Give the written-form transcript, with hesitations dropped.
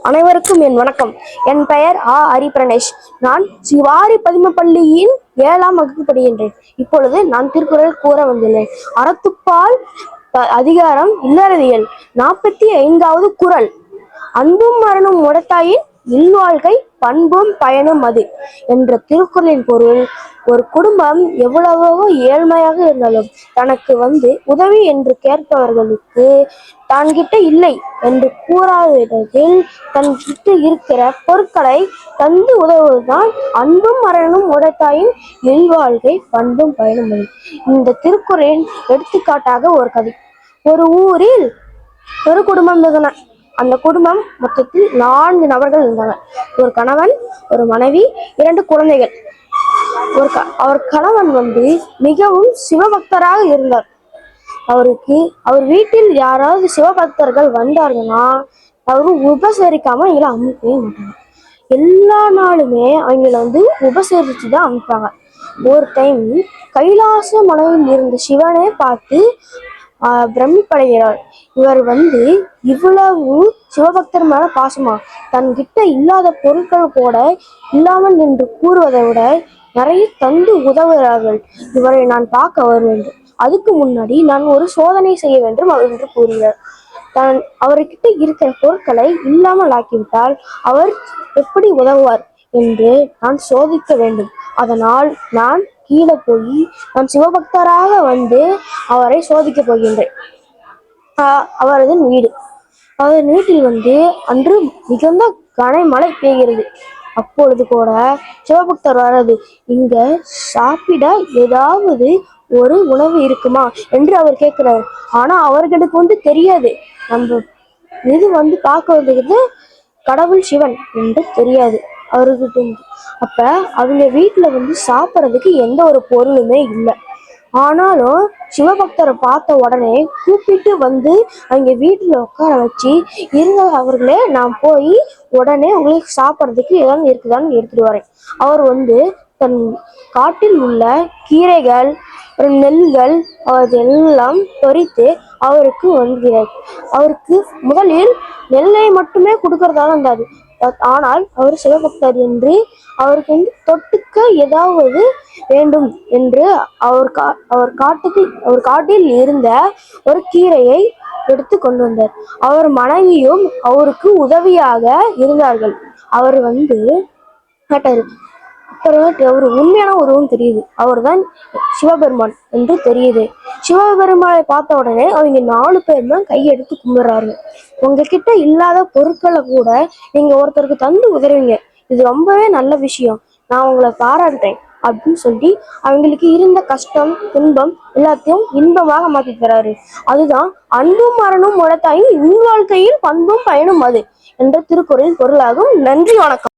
அனைவருக்கும் என் வணக்கம். என் பெயர் ஹரிபிரணேஷ். நான் சிவாரி பதிமப்பள்ளியின் 7ஆம் வகுப்பு படிக்கின்றேன். இப்பொழுது நான் திருக்குறள் கூற வந்துள்ளேன். அறத்துப்பால் அதிகாரம் இல்லறவியல் 45வது குறள். அன்பும் மரணும் உடைத்தாயின் இல்வாழ்க்கை பண்பும் பயனும் அது என்ற திருக்குறளின் பொருள், ஒரு குடும்பம் எவ்வளவோ ஏழ்மையாக இருந்தாலும் தனக்கு உதவி என்று கேட்பவர்களுக்கு தான்கிட்ட இல்லை என்று கூறாவிடத்தில் தன்கிட்ட இருக்கிற பொருட்களை தந்து உதவுவதுதான் அன்பும் மரணும் உடைத்தாயின் இல்வாழ்க்கை பண்பும் பயனும் அது. இந்த திருக்குறளின் எடுத்துக்காட்டாக ஒரு கதை. ஒரு ஊரில் ஒரு குடும்பம் இருந்தன. அந்த குடும்பம் மொத்தத்தில் 4 நபர்கள் இருந்தாங்க. ஒரு கணவன், ஒரு மனைவி, 2 குழந்தைகள். அவர் கணவன் மிகவும் சிவபக்தராக இருந்தார். அவர் வீட்டில் யாராவது சிவபக்தர்கள் வந்தார்கள்னா அவரு உபசரிக்காம அவங்கள அனுப்பவே மாட்டாங்க. எல்லா நாளுமே அவங்கள உபசரிச்சுதான் அனுப்பாங்க. ஒரு டைம் கைலாச மலையில் இருந்த சிவனை பார்த்து பிரமிப்படைகிறார். இவர் இவ்வளவு சிவபக்தர் மேல பாசமா, தன்கிட்ட இல்லாத பொருட்கள் கூட இல்லாமல் என்று கூறுவதை விட நிறைய தந்து உதவுகிறார்கள். இவரை நான் பார்க்க வருவேன். அதுக்கு முன்னாடி நான் ஒரு சோதனை செய்ய வேண்டும் என்று கூறுகிறார். அவர்கிட்ட இருக்கிற பொருட்களை இல்லாமல் ஆக்கிவிட்டால் அவர் எப்படி உதவுவார் என்று நான் சோதிக்க வேண்டும். அதனால் நான் கீழே போய் நான் சிவபக்தராக அவரை சோதிக்க போகின்றேன். அவரது வீடு. அவரது வீட்டில் அன்று மிகுந்த கனமழை பெய்கிறது. அப்பொழுது கூட சிவபக்தர் வராது. இங்க சாப்பிட ஏதாவது ஒரு உணவு இருக்குமா என்று அவர் கேட்கிறார். ஆனா அவர்களுக்கு தெரியாது, நம்ம இது பார்க்க கடவுள் சிவன் என்று தெரியாது அவர்கிட்ட. அப்ப அவங்க வீட்டுல சாப்பிட்றதுக்கு எந்த ஒரு பொருளுமே இல்லை. ஆனாலும் சிவபக்தரை பார்த்த உடனே கூப்பிட்டு அவங்க வீட்டுல உட்கார வச்சு, இருங்க அவர்களே, நான் போய் உடனே உங்களுக்கு சாப்பிட்றதுக்கு ஏதாவது இருக்குதான்னு எடுத்துட்டு வரேன். அவர் தன் காட்டில் உள்ள கீரைகள், நெல்கள் அதெல்லாம் பறித்து அவருக்கு அவருக்கு முதலில் நெல்லை மட்டுமே கொடுக்கறதாக இருந்தாரு. ஆனால் அவர் சிவபக்தர் என்று அவருக்கு தொட்டுக்க ஏதாவது வேண்டும் என்று அவர் காட்டில் இருந்த ஒரு கீரையை எடுத்து கொண்டு வந்தார். அவர் மனைவியும் அவருக்கு உதவியாக இருந்தார்கள். அவர் கேட்டாரு. அப்புறமேட்டு அவர் உண்மையான உருவம் தெரியுது. அவர் தான் சிவபெருமான் என்று தெரியுது. சிவபெருமானை பார்த்த உடனே அவங்க 4 பேருமே கையெடுத்து கும்பிடுறாரு. உங்ககிட்ட இல்லாத பொருட்களை கூட நீங்க ஒருத்தருக்கு தந்து உதவுவீங்க, இது ரொம்பவே நல்ல விஷயம், நான் உங்களை பாராட்டுறேன் அப்படின்னு சொல்லி அவங்களுக்கு இருந்த கஷ்டம், துன்பம் எல்லாத்தையும் இன்பமாக மாத்தி தராரு. அதுதான் அன்பும் மரணும் உடைத்தாயின் இல்வாழ்க்கையில் பண்பும் பயனும் அது என்ற திருக்குறளின் பொருளாகும். நன்றி, வணக்கம்.